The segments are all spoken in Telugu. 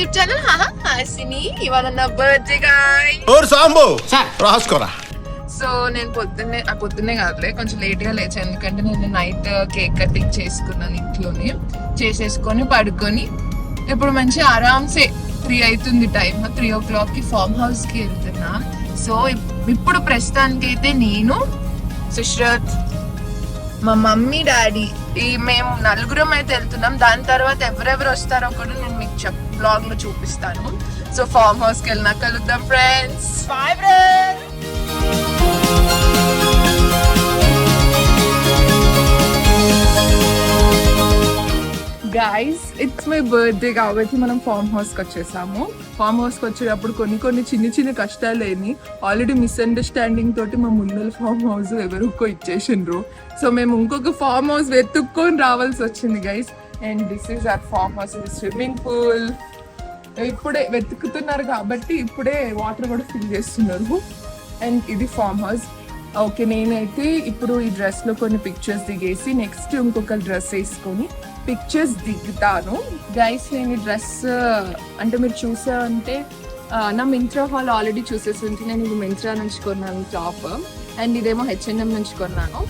YouTube channel Hasini. ఇవాళ నా బర్త్డే గాయ్స్. సాంబో రాసుకోరా. సో నేను పొద్దున్నే కాదులే, కొంచెం లేట్ గా లేచాను, ఎందుకంటే నేను నైట్ కేక్ కటింగ్ చేసుకున్నాను ఇంట్లోనే. చేసేసుకొని పడుకొని ఇప్పుడు మంచి ఆరామ్సే 3 అవుతుంది టైం. 3 o'clock కి ఫార్మ్ హౌస్ కి వెళ్తున్నా. సో ఇప్పుడు ప్రస్తుతానికి అయితే నేను, సుశ్రత్, మా మమ్మీ, డాడీ, మేము 4 అయితే వెళ్తున్నాం. దాని తర్వాత ఎవరెవరు వస్తారో కూడా నేను మీకు బ్లాగ్ లో చూపిస్తాను. సో ఫార్మ్ హౌస్ కి వెళ్ళినా కలుద్దాం friends. Bye friends. Guys, it's my birthday కాబట్టి మనం ఫార్మ్ హౌస్ కి వచ్చేసాము. ఫార్మ్ హౌస్ కి వచ్చేటప్పుడు కొన్ని చిన్న కష్టాలు అయినాయి. ఆల్రెడీ మిస్అండర్స్టాండింగ్ తోటి మా ముందర ఫార్మ్ హౌస్ ఎవరికో ఇచ్చేసిండ్రు. సో మేము ఇంకొక ఫార్మ్ హౌస్ వెతుక్కొని రావాల్సి వచ్చింది guys. And this is our farm house. Swimming pool ఇప్పుడే వెతుకుతున్నారు కాబట్టి ఇప్పుడే వాటర్ కూడా ఫిల్ చేస్తున్నారు. అండ్ ఇది ఫార్మ్ హౌస్. ఓకే, నేనైతే ఇప్పుడు ఈ డ్రెస్ లో కొన్ని పిక్చర్స్ దిగేసి నెక్స్ట్ ఇంకొక డ్రెస్ వేసుకొని పిక్చర్స్ దిగుతాను గైస్. నేను ఈ డ్రెస్ అంటే మీరు చూసారంటే నా మింత్రా హాల్ ఆల్రెడీ చూసేసి ఉంటే నేను ఇది మింత్రా నుంచి కొన్నాను టాప్. అండ్ ఇదేమో H&M నుంచి కొన్నాను.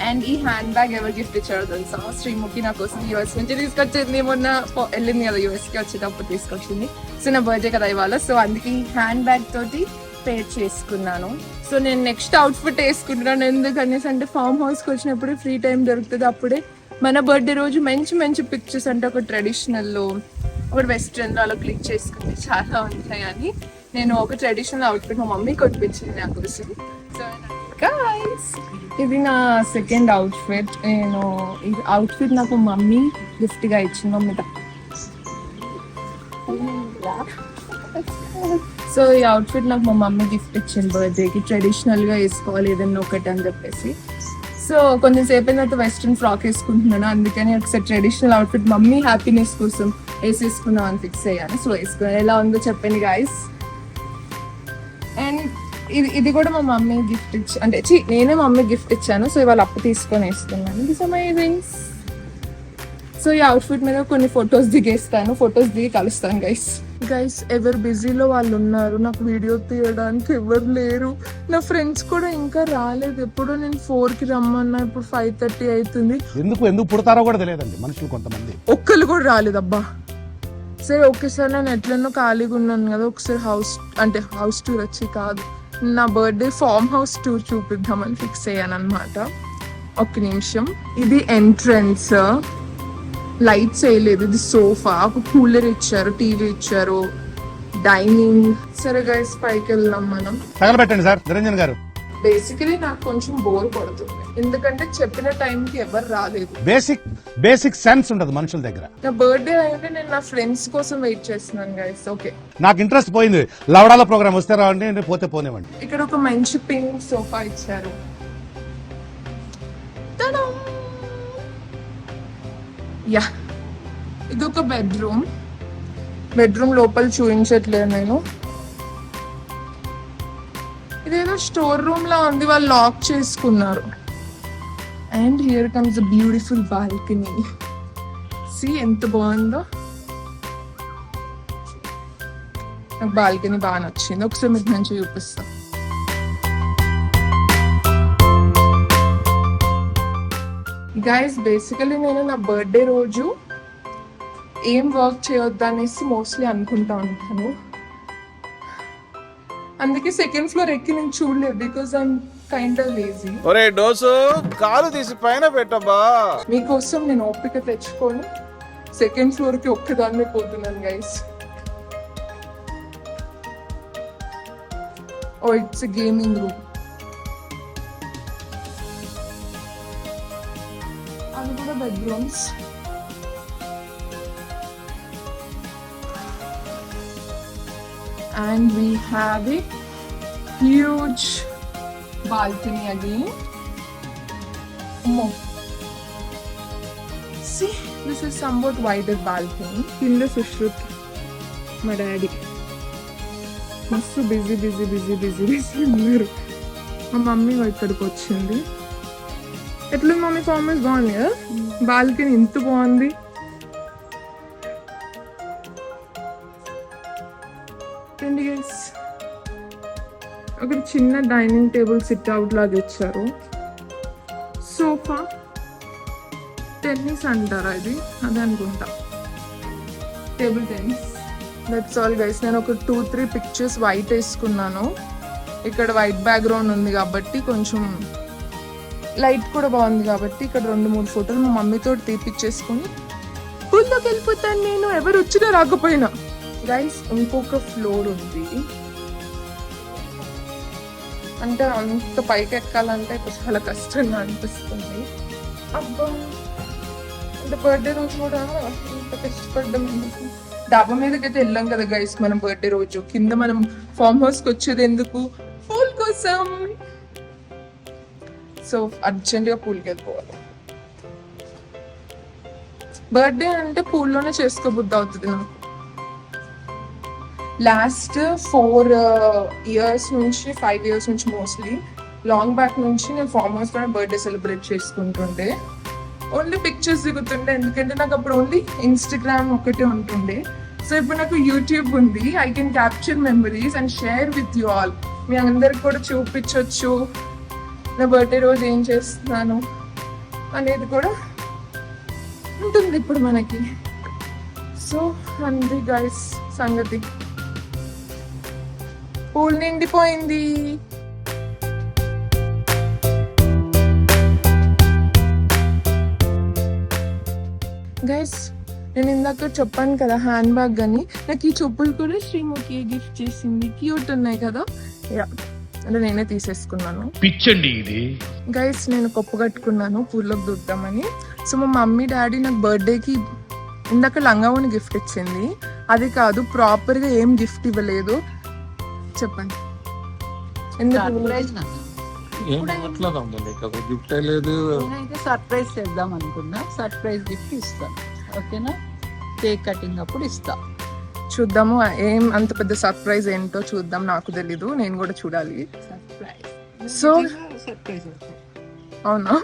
అండ్ ఈ హ్యాండ్ బ్యాగ్ ఎవరు గిఫ్ట్ ఇచ్చారో తెలుసా? శ్రీముఖి నా కోసం US నుంచి తీసుకొచ్చింది. మొన్న వెళ్ళింది కదా US కి, వచ్చేటప్పుడు తీసుకొచ్చింది. సో నా బర్త్డే కదా ఇవాళ, సో అందుకే ఈ హ్యాండ్ బ్యాగ్ తోటి పేర్ చేసుకున్నాను. సో నేను నెక్స్ట్ అవుట్ఫిట్ వేసుకుంటున్నాను. ఎందుకనేసి అంటే ఫార్మ్ హౌస్కి వచ్చినప్పుడు ఫ్రీ టైం దొరుకుతుంది. అప్పుడే మన బర్త్డే రోజు మంచి పిక్చర్స్ అంటే ఒక ట్రెడిషనల్లో, ఒక వెస్ట్రన్లో అలా క్లిక్ చేసుకుంటే చాలా ఉంటాయి అని నేను ఒక ట్రెడిషనల్ అవుట్ఫిట్ మా మమ్మీ కొట్టించింది నా కోసం. సో గైస్, ఇది నా సెకండ్ అవుట్ఫిట్. నేను ఈ అవుట్ఫిట్ నాకు మమ్మీ గిఫ్ట్గా ఇచ్చింది. మమ్మీ సో ఈ అవుట్ఫిట్ నాకు మా మమ్మీ గిఫ్ట్ ఇచ్చింది బర్త్డేకి. ట్రెడిషనల్గా వేసుకోవాలి ఏదన్నా ఒకటి అని చెప్పేసి. సో కొంచెం సేపు అయిన తర్వాత వెస్ట్రన్ ఫ్రాక్ వేసుకుంటున్నాను. అందుకని ఒకసారి ట్రెడిషనల్ అవుట్ఫిట్ మమ్మీ హ్యాపీనెస్ కోసం వేసేసుకున్నాం అని ఫిక్స్ అయ్యాను. సో వేసుకున్నాను. ఎలా ఉందో చెప్పండి గైస్. అండ్ ఇది కూడా మా మమ్మీ గిఫ్ట్ అంటే నేనే మమ్మీ గిఫ్ట్ ఇచ్చాను. సో ఇవాళ అప్పు తీసుకొని వేసుకున్నాను. This are my rings. So ఈ అవుట్ఫిట్ మీద కొన్ని ఫొటోస్ దిగేస్తాను. ఫొటోస్ దిగి కలుస్తాను గైస్. ఎవరు బిజీలో వాళ్ళు ఉన్నారు. నాకు వీడియో తీయడానికి ఎవరు లేరు. నా ఫ్రెండ్స్ కూడా ఇంకా రాలేదు. ఎప్పుడో నేను 4కి రమ్మన్నా, ఇప్పుడు 5:30 అవుతుంది. ఎందుకు పుడతారో కూడా తెలియదండి మనుషులు కొంతమంది. ఒక్కరు కూడా రాలేదు అబ్బా. సరే ఒకేసారి నేను ఎట్లనో ఖాళీగా ఉన్నాను కదా, ఒకసారి హౌస్ టూర్ వచ్చి కాదు, నా బర్త్డే ఫార్మ్ హౌస్ టూర్ చూపిద్దామని ఫిక్స్ అయ్యాను అనమాట. ఒక్క నిమిషం. ఇది ఎంట్రన్స్. లైట్స్ వేయలేదు. ఇది సోఫా, ఒక కూలర్ ఇచ్చారు, టీవీ ఇచ్చారు, డైనింగ్. సరే గైస్, పైకి వెళ్దాం మనం. తగలబెట్టండి సార్ నిరంజన్ గారు. బేసికలీ నాకు కొంచెం బోర్ కొడుతుంది, ఎందుకంటే చెప్పిన టైంకి ఎవరు రాలేదు. బేసిక్ సెన్స్ ఉండదు మనుషుల దగ్గర. నా బర్త్డే అయితే నేను నా ఫ్రెండ్స్ కోసం వెయిట్ చేస్తున్నాను గైస్. ఓకే, నాకు ఇంట్రెస్ట్ పోయింది. లవడాల ప్రోగ్రామ్ వస్తే రావండి, పోతే పోనేవండి. ఇక్కడ ఒక మంచి పింక్ సోఫా ఇచ్చారు. యా, ఇది ఒక బెడ్రూమ్ లోపల చూపించట్లేదు నేను. ఇదేదో స్టోర్ రూమ్ లా ఉంది, వాళ్ళు లాక్ చేసుకున్నారు. And here comes the beautiful balcony. See ఎంత బాగుందో. నాకు బాల్కనీ బాగా నచ్చింది. ఒకసారి మీకు మంచిగా చూపిస్తా. గైస్, బేసికలీ నేను నా బర్త్డే రోజు ఏం వర్క్ చేయొద్దు అనేసి మోస్ట్లీ అనుకుంటా ఉంటాను. అందుకే సెకండ్ ఫ్లోర్ ఎక్కి నేను చూడలేదు, because I'm kind of lazy. ఒరే డోసు, కాలు తీసి పైన పెట్టబ్బా. మీకోసం నేను ఓపిక తెచ్చుకొని సెకండ్ ఫ్లోర్ కి ఒక్కదాన్నే పోతున్నాను guys. Oh, it's gaming room. అది కూడా bedrooms. And we have a huge balcony again. See, this is somewhat wider balcony. Kinda Sushruth, my daddy. మస్తు బిజీ ఉన్నారు. మా మమ్మీ ఇక్కడికి వచ్చింది. ఎట్లా మమ్మీ ఫార్మ్ హౌస్ బాగుంది కదా, బాల్కనీ ఎంత బాగుంది. గైస్ ఒక చిన్న డైనింగ్ టేబుల్ సిట్ అవుట్ లాగా ఇచ్చారు. సోఫా, టెన్నిస్ అంటారా ఇది, అదే అనుకుంటా, table tennis. That's all guys. నేను ఒక 2-3 పిక్చర్స్ వైట్ వేసుకున్నాను. ఇక్కడ వైట్ బ్యాక్గ్రౌండ్ ఉంది కాబట్టి కొంచెం లైట్ కూడా బాగుంది కాబట్టి ఇక్కడ 2-3 ఫోటోలు మా మమ్మీతో తీపిచ్చేసుకొని పూల్లోకి వెళ్ళిపోతాను నేను, ఎవరు వచ్చినా రాకపోయినా. గైస్ ఇంకొక ఫ్లోర్ ఉంది, అంటే అంత పైకి ఎక్కాలంటే చాలా కష్టంగా అనిపిస్తుంది. అబ్బా, అంటే బర్త్డే రోజు కూడా ఇంత కష్టపడ్డం ఎందుకు? డాబా మీదకి అయితే వెళ్ళాం కదా గైస్ మనం బర్త్డే రోజు, కింద మనం ఫామ్ హౌస్కి వచ్చేది ఎందుకు? పూల్ కోసం. సో అర్జెంట్గా పూల్కి వెళ్ళిపోవాలి. బర్త్డే అంటే పూల్లోనే చేసుకోబుద్ధి అవుతుంది నాకు. లాస్ట్ 4 years నుంచి 5 years నుంచి మోస్ట్లీ లాంగ్ బ్యాక్ నుంచి నేను ఫామ్ హౌస్ లో బర్త్డే సెలబ్రేట్ చేసుకుంటుండే. ఓన్లీ పిక్చర్స్ దిగుతుండే, ఎందుకంటే నాకు అప్పుడు ఓన్లీ ఇన్స్టాగ్రామ్ ఒకటే ఉంటుండే. సో ఇప్పుడు నాకు యూట్యూబ్ ఉంది, I can capture memories and share with you all. మీ అందరికి కూడా చూపించవచ్చు నా బర్త్డే రోజు ఏం చేస్తున్నాను అనేది కూడా ఉంటుంది ఇప్పుడు మనకి. సో అంది గైస్ సంగతి. పూల్ నిండిపోయింది. గైస్ నేను ఇందాక చెప్పాను కదా హ్యాండ్ బ్యాగ్ అని, నాకు ఈ చెప్పులు కూడా శ్రీముఖి గిఫ్ట్ చేసింది. క్యూట్ ఉన్నాయి కదా, అంటే నేనే తీసేసుకున్నాను. పిచ్చండి ఇది. గైస్ నేను కప్పు కట్టుకున్నాను పూల్లోకి దూద్దామని. సో మా మమ్మీ డాడీ నాకు బర్త్డేకి ఇందాక లంగావోని గిఫ్ట్ ఇచ్చింది, అది కాదు ప్రాపర్గా ఏం గిఫ్ట్ ఇవ్వలేదు. చెప్పండి గిఫ్ట్ లేదు. నేనైతే సర్ప్రైజ్ చేద్దాం అనుకున్నా, సర్ప్రైజ్ గిఫ్ట్ ఇస్తాను, ఓకేనా? కేక్ కటింగ్ అప్పుడు ఇస్తా. చూద్దాము ఏం అంత పెద్ద సర్ప్రైజ్ ఏంటో చూద్దాం, నాకు తెలీదు, నేను కూడా చూడాలి. సర్ప్రైజ్. సో సర్ప్రైజ్ అవునా?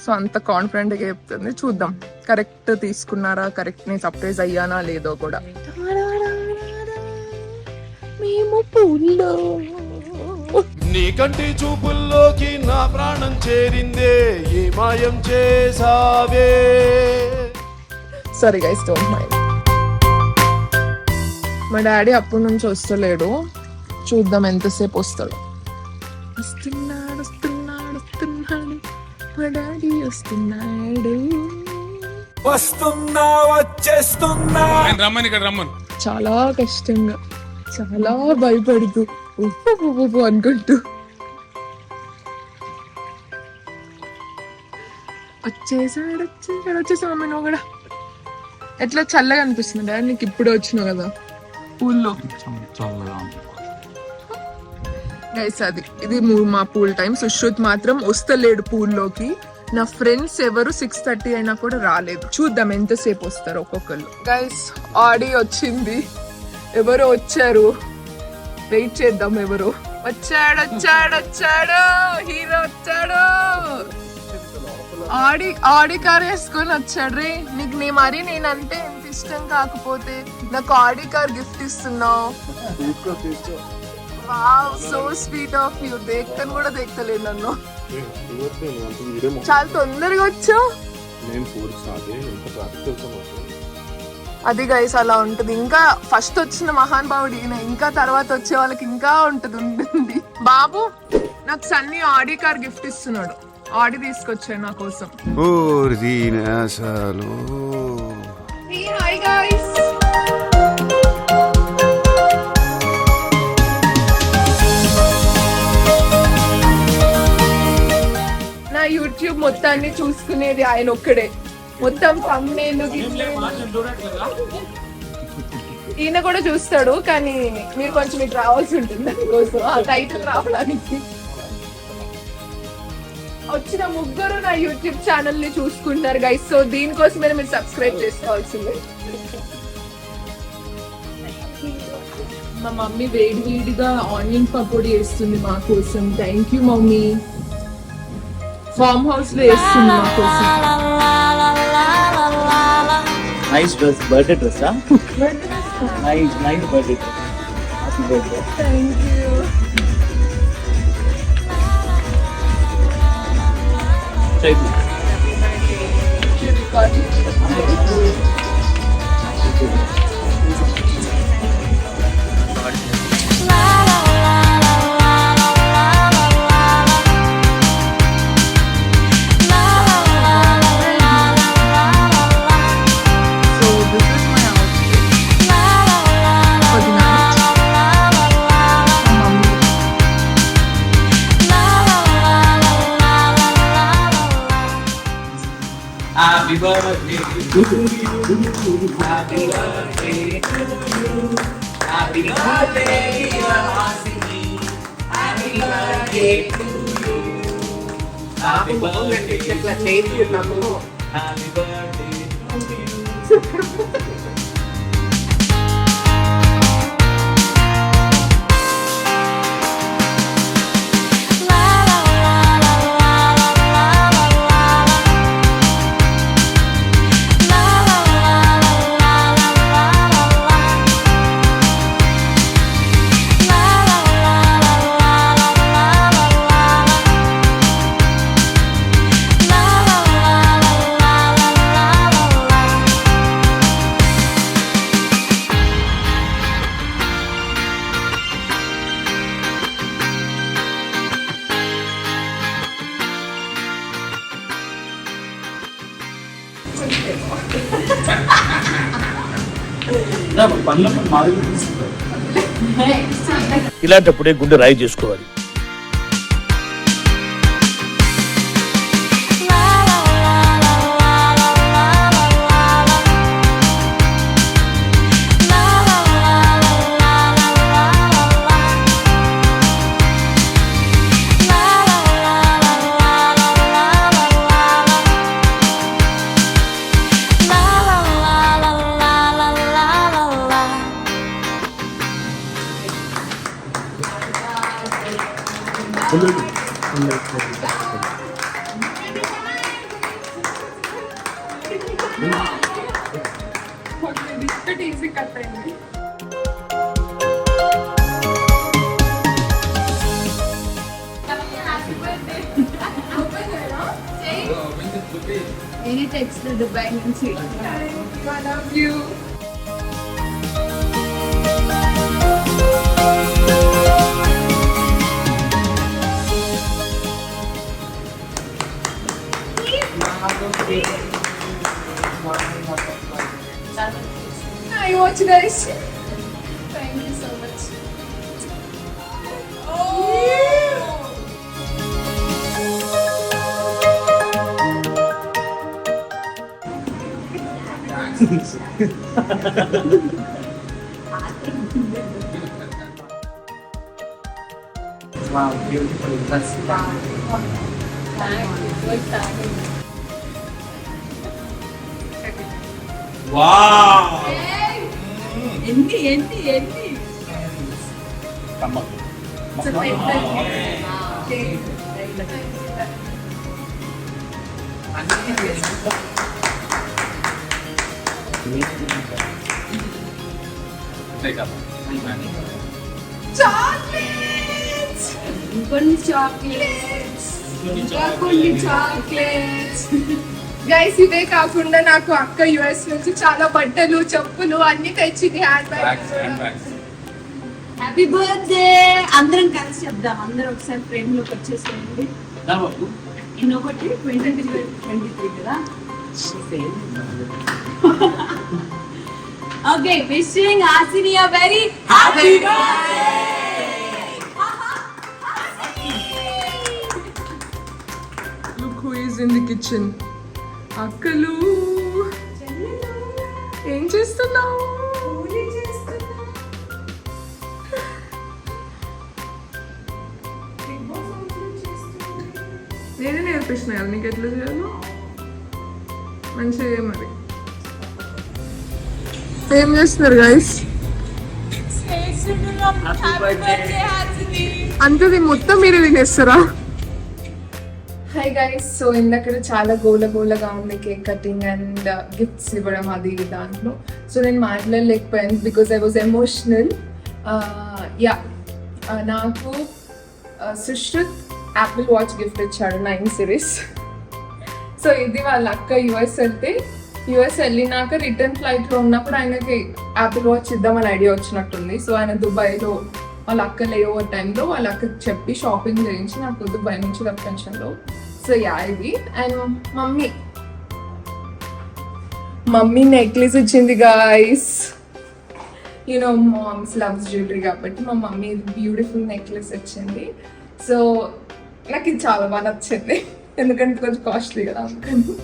సో అంత కాన్ఫిడెంట్ గా చెప్తుంది, చూద్దాం కరెక్ట్ తీసుకున్నారా, కరెక్ట్ నేను సర్ప్రైజ్ అయ్యానా లేదో కూడా. మేము పూల్లో నీ కంటి చూపుల్లోకి నా ప్రాణం చేరిందే, ఏ మాయం చేసావే. Sorry guys, don't mind. మా డాడీ అప్పటి నుంచి వస్తలేడు, చూద్దాం ఎంతసేపు వస్తాడు. వస్తున్నాడు వస్తున్నాడు వస్తున్నాడు మా డాడీ వస్తున్నాడు. వస్తున్నా వచ్చేస్తున్నా. రమ్మని ఇక్కడ రమ్మను. చాలా కష్టంగా, చాలా భయపడుతూ ఉప్పు ఉప్పు అనుకుంటూ వచ్చేసాడు మమ్మీ. నువ్వు కూడా ఎట్లా చల్లగా అనిపిస్తుంది డాడీ నీకు? ఇప్పుడు వచ్చినావు కదా పూల్లో. గైస్ ఇది మా పూల్ టైం. సుశ్రుత్ మాత్రం వస్తలేడు పూల్లోకి. నా ఫ్రెండ్స్ ఎవరు 6:30 అయినా కూడా రాలేదు. చూద్దాం ఎంతసేపు వస్తారు ఒక్కొక్కరు. గైస్ ఆడి వచ్చింది, ఎవరో వచ్చారు, వెయిట్ చేద్దాం. ఎవరు వచ్చాడు వచ్చాడు వచ్చాడు, హీరో వచ్చాడు. ఆడి కార్ వేసుకొని వచ్చాడు రే. నీకు మరి నేనంటే ఎంత ఇష్టం కాకపోతే నాకు ఆడి కార్ గిఫ్ట్ ఇస్తున్నావు. Wow, so sweet of you. దేక్కని కూడా దేక్కలేదు నన్ను. చాలా తొందరగా వచ్చావు. అది గైస్ అలా ఉంటుంది. ఇంకా ఫస్ట్ వచ్చిన మహానుభావుడు ఈయన, ఇంకా తర్వాత వచ్చే వాళ్ళకి ఇంకా ఉంటుంది. బాబు నాకు సన్నీ ఆడి కార్ గిఫ్ట్ ఇస్తున్నాడు. ఆడి తీసుకొచ్చాడు నా కోసం. Hi guys. నా యూట్యూబ్ మొత్తాన్ని చూసుకునేది ఆయన ఒక్కడే. మొత్తం thumbnail ఈయన కూడా చూస్తాడు, కానీ మీరు కొంచెం ఇటు రావాల్సి ఉంటుంది దానికోసం, ఆ టైటిల్ రావడానికి. వచ్చిన ముగ్గురు నా యూట్యూబ్ ఛానల్ ని చూసుకుంటారు గైస్. సో దీనికోసమే మీరు సబ్స్క్రైబ్ చేసుకోవాల్సిందే. మా మమ్మీ వేడిగా ఆనియన్ పకోడీ వేస్తుంది మా కోసం. Thank you mummy. Farm house లో వేస్తుంది మా కోసం. Nice dress, birthday dress. Nice birthday dress. Thank you. So this is my outfit for the night. Mummy. Happy birthday to you. Happy birthday to you. Happy birthday, dear Hasini. Happy birthday to you. Happy birthday to you. Happy birthday to you. ఇలాంటప్పుడే గుండె రాయి చేసుకోవాలి. ఈజీ కట్ అయింది. Any text Dubai నుంచి. I love you. I watch guys. Thank you so much. Wow, beautiful. That's wow. ఎన్ని చాక్లెట్స్ ఇంకొన్ని చాక్లెట్స్ గైస్ ఇవే కాకుండా నాకు అక్క యుఎస్ నుంచి చాలా బట్టలు చెప్పులు అన్ని తెచ్చింది హ్యాండ్ బ్యాగ్స్. హ్యాపీ బర్త్డే అందరం కలిసి చెప్దాం. అందరం ఒకసారి ఫ్రేమ్ లోకి వచ్చేసేయండి. ఇంకొకటి 2023 కదా. Okay, wishing Hasini a very happy birthday. Look who is in the kitchen. అక్కలు ఏం చేస్తున్నావు? నేనే నేర్పిస్తున్నా కదా నీకు ఎట్లా చేయాలో. మంచిగా మరి ఏం చేస్తున్నారు గైస్? అంతది మొత్తం మీరే తినేస్తారా? హాయ్ గైస్, సో ఇందక్కడ చాలా గోలగా ఉంది కేక్ కటింగ్ అండ్ గిఫ్ట్స్ ఇవ్వడం అది దాంట్లో. సో నేను మాట్లాడలేకపోయాను because I was emotional. Yeah నాకు సుశ్రుత్ యాపిల్ వాచ్ గిఫ్ట్ ఇచ్చాడు 9 సిరీస్. సో ఇది వాళ్ళ అక్క యుఎస్ వెళ్ళినాక రిటర్న్ ఫ్లైట్లో ఉన్నప్పుడు ఆయనకి యాపిల్ వాచ్ ఇద్దామని ఐడియా వచ్చినట్టుంది. సో ఆయన దుబాయ్లో వాళ్ళ అక్క లేఓవర్ టైంలో వాళ్ళ అక్క చెప్పి షాపింగ్ చేయించి నాకు దుబాయ్ నుంచి రప్పించంలో. సో యా ఇది. అండ్ మమ్మీ నెక్లెస్ ఇచ్చింది guys. You know moms loves jewellery కాబట్టి మా మమ్మీ బ్యూటిఫుల్ నెక్లెస్ ఇచ్చింది. సో నాకు ఇది చాలా బాగా నచ్చింది ఎందుకంటే కొంచెం కాస్ట్లీ కదా అందుకని.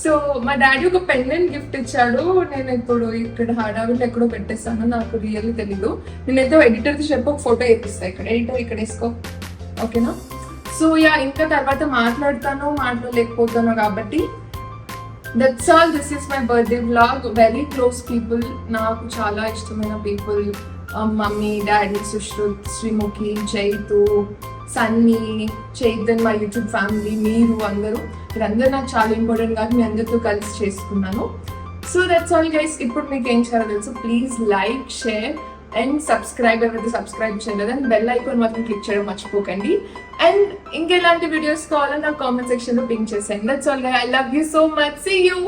సో మా డాడీ ఒక పెండెంట్ గిఫ్ట్ ఇచ్చాడు. నేను ఇప్పుడు ఇక్కడ హడావిలో ఎక్కడో పెట్టేస్తాను, నాకు రియల్లీ తెలీదు. నేనైతే ఎడిటర్కి చెప్పి ఒక ఫోటో వేపిస్తాను. ఎడిటర్ ఇక్కడ వేసుకో, ఓకేనా? సో యా ఇంకా తర్వాత మాట్లాడలేకపోతాను కాబట్టి that's all. This is my birthday vlog. Very close people, నాకు చాలా ఇష్టమైన people, mummy, daddy, Sushrut, Sreemukhi, Chaitu, Sunny, Chaitan, మా యూట్యూబ్ ఫ్యామిలీ, మీరందరూ నాకు చాలా ఇంపార్టెంట్ కాబట్టి మీ అందరితో కలిసి చేసుకున్నాను. So that's all guys. ఇప్పుడు మీకు ఏం చేయాలో తెలుసు, please like, share and subscribe. ఎవరైతే సబ్స్క్రైబ్ చేయలేదు అండ్ బెల్ ఐకాన్ మాత్రం క్లిక్ చేయడం మర్చిపోకండి. అండ్ ఇంకెలాంటి వీడియోస్ కావాలో నాకు కామెంట్ సెక్షన్లో పింక్ చేసేయండి. That's all guys. I love you so much. See you.